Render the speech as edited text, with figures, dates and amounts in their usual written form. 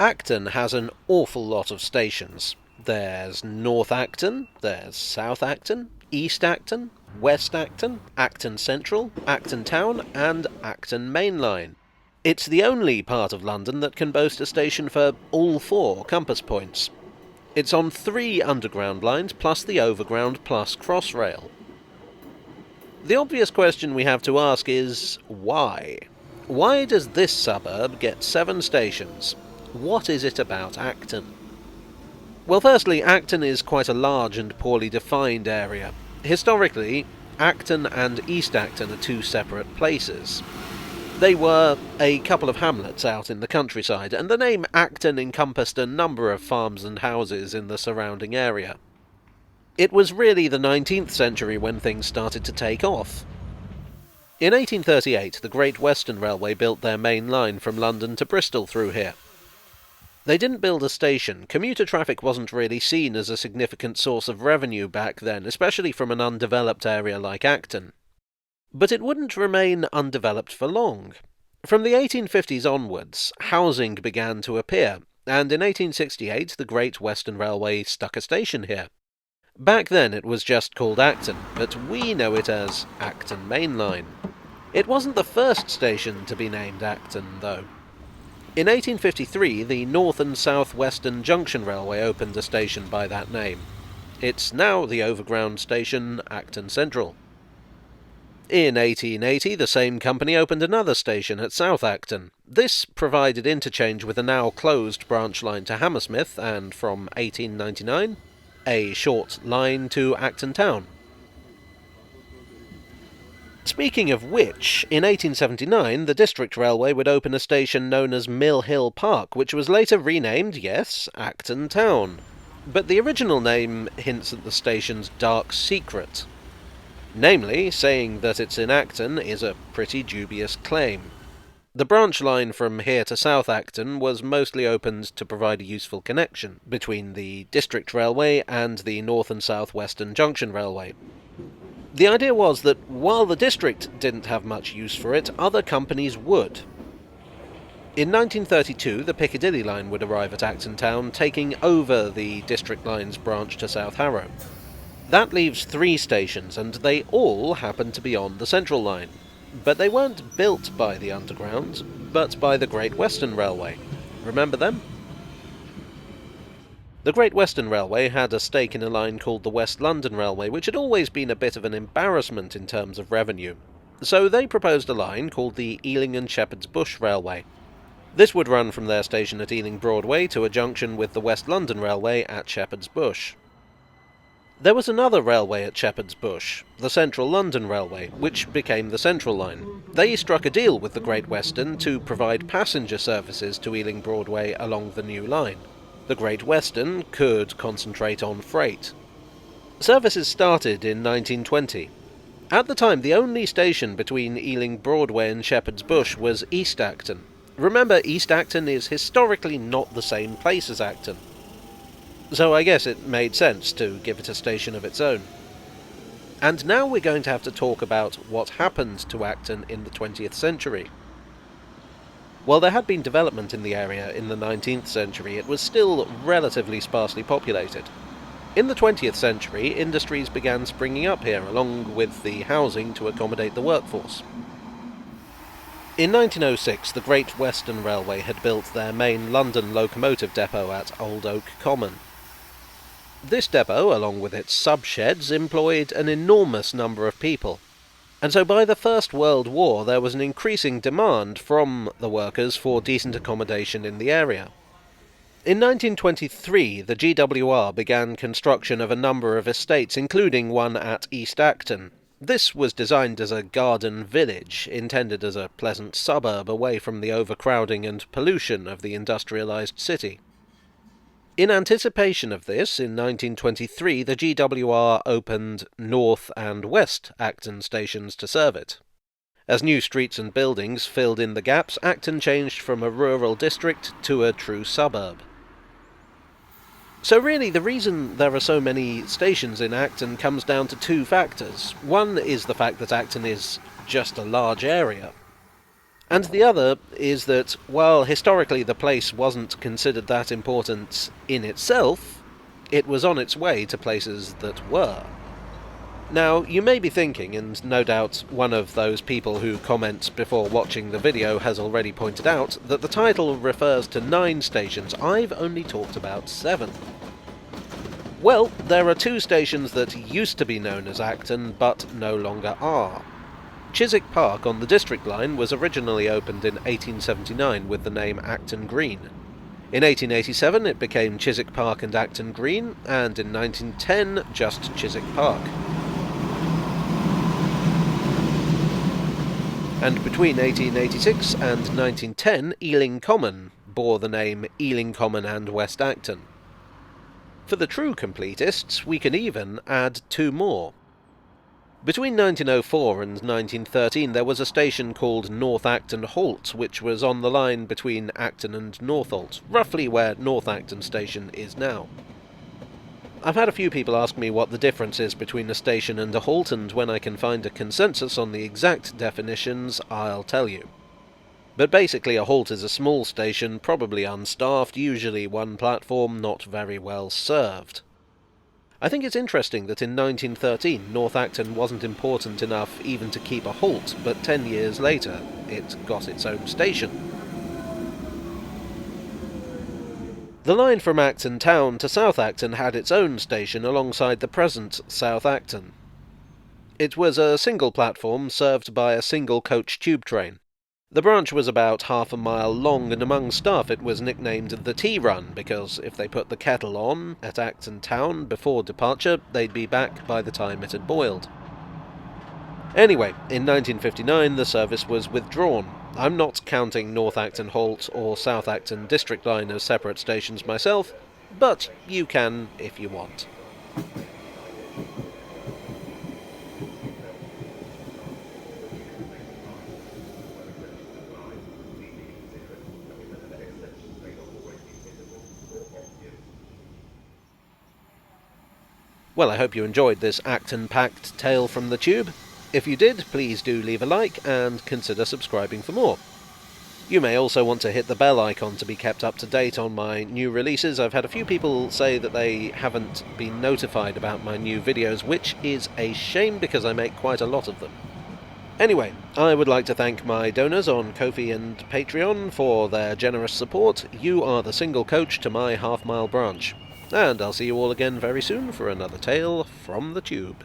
Acton has an awful lot of stations. There's North Acton, there's South Acton, East Acton, West Acton, Acton Central, Acton Town, and Acton Main Line. It's the only part of London that can boast a station for all four compass points. It's on 3 underground lines plus the overground plus Crossrail. The obvious question we have to ask is, why? Why does this suburb get 7 stations? What is it about Acton? Well, firstly, Acton is quite a large and poorly defined area. Historically, Acton and East Acton are 2 separate places. They were a couple of hamlets out in the countryside, and the name Acton encompassed a number of farms and houses in the surrounding area. It was really the 19th century when things started to take off. In 1838, the Great Western Railway built their main line from London to Bristol through here. They didn't build a station. Commuter traffic wasn't really seen as a significant source of revenue back then, especially from an undeveloped area like Acton. But it wouldn't remain undeveloped for long. From the 1850s onwards, housing began to appear, and in 1868 the Great Western Railway stuck a station here. Back then it was just called Acton, but we know it as Acton Main Line. It wasn't the first station to be named Acton, though. In 1853, the North and South Western Junction Railway opened a station by that name. It's now the overground station Acton Central. In 1880, the same company opened another station at South Acton. This provided interchange with a now closed branch line to Hammersmith, and from 1899, a short line to Acton Town. Speaking of which, in 1879 the District Railway would open a station known as Mill Hill Park, which was later renamed, yes, Acton Town. But the original name hints at the station's dark secret. Namely, saying that it's in Acton is a pretty dubious claim. The branch line from here to South Acton was mostly opened to provide a useful connection between the District Railway and the North and South Western Junction Railway. The idea was that while the district didn't have much use for it, other companies would. In 1932, the Piccadilly line would arrive at Acton Town, taking over the District line's branch to South Harrow. That leaves 3 stations, and they all happen to be on the Central line. But they weren't built by the Underground, but by the Great Western Railway. Remember them? The Great Western Railway had a stake in a line called the West London Railway, which had always been a bit of an embarrassment in terms of revenue. So they proposed a line called the Ealing and Shepherd's Bush Railway. This would run from their station at Ealing Broadway to a junction with the West London Railway at Shepherd's Bush. There was another railway at Shepherd's Bush, the Central London Railway, which became the Central Line. They struck a deal with the Great Western to provide passenger services to Ealing Broadway along the new line. The Great Western could concentrate on freight. Services started in 1920. At the time, the only station between Ealing Broadway and Shepherd's Bush was East Acton. Remember, East Acton is historically not the same place as Acton. So I guess it made sense to give it a station of its own. And now we're going to have to talk about what happened to Acton in the 20th century. While there had been development in the area in the 19th century, it was still relatively sparsely populated. In the 20th century, industries began springing up here, along with the housing to accommodate the workforce. In 1906, the Great Western Railway had built their main London locomotive depot at Old Oak Common. This depot, along with its sub-sheds, employed an enormous number of people. And so by the First World War there was an increasing demand from the workers for decent accommodation in the area. In 1923, the GWR began construction of a number of estates, including one at East Acton. This was designed as a garden village, intended as a pleasant suburb away from the overcrowding and pollution of the industrialised city. In anticipation of this, in 1923, the GWR opened North and West Acton stations to serve it. As new streets and buildings filled in the gaps, Acton changed from a rural district to a true suburb. So really, the reason there are so many stations in Acton comes down to 2 factors. One is the fact that Acton is just a large area. And the other is that, while historically the place wasn't considered that important in itself, it was on its way to places that were. Now, you may be thinking, and no doubt one of those people who comment before watching the video has already pointed out, that the title refers to 9 stations. I've only talked about 7. Well, there are 2 stations that used to be known as Acton, but no longer are. Chiswick Park on the District Line was originally opened in 1879 with the name Acton Green. In 1887 it became Chiswick Park and Acton Green, and in 1910 just Chiswick Park. And between 1886 and 1910, Ealing Common bore the name Ealing Common and West Acton. For the true completists, we can even add 2 more. Between 1904 and 1913 there was a station called North Acton Halt, which was on the line between Acton and Northolt, roughly where North Acton Station is now. I've had a few people ask me what the difference is between a station and a halt, and when I can find a consensus on the exact definitions, I'll tell you. But basically a halt is a small station, probably unstaffed, usually one platform, not very well served. I think it's interesting that in 1913 North Acton wasn't important enough even to keep a halt, but 10 years later it got its own station. The line from Acton town to South Acton had its own station alongside the present South Acton. It was a single platform served by a single coach tube train. The branch was about half a mile long, and among staff it was nicknamed the Tea Run, because if they put the kettle on at Acton town before departure, they'd be back by the time it had boiled. Anyway, in 1959 the service was withdrawn. I'm not counting North Acton Halt or South Acton District Line as separate stations myself, but you can if you want. Well, I hope you enjoyed this Acton-packed tale from the tube. If you did, please do leave a like and consider subscribing for more. You may also want to hit the bell icon to be kept up to date on my new releases. I've had a few people say that they haven't been notified about my new videos, which is a shame because I make quite a lot of them. Anyway, I would like to thank my donors on Ko-fi and Patreon for their generous support. You are the single coach to my half-mile branch. And I'll see you all again very soon for another tale from the tube.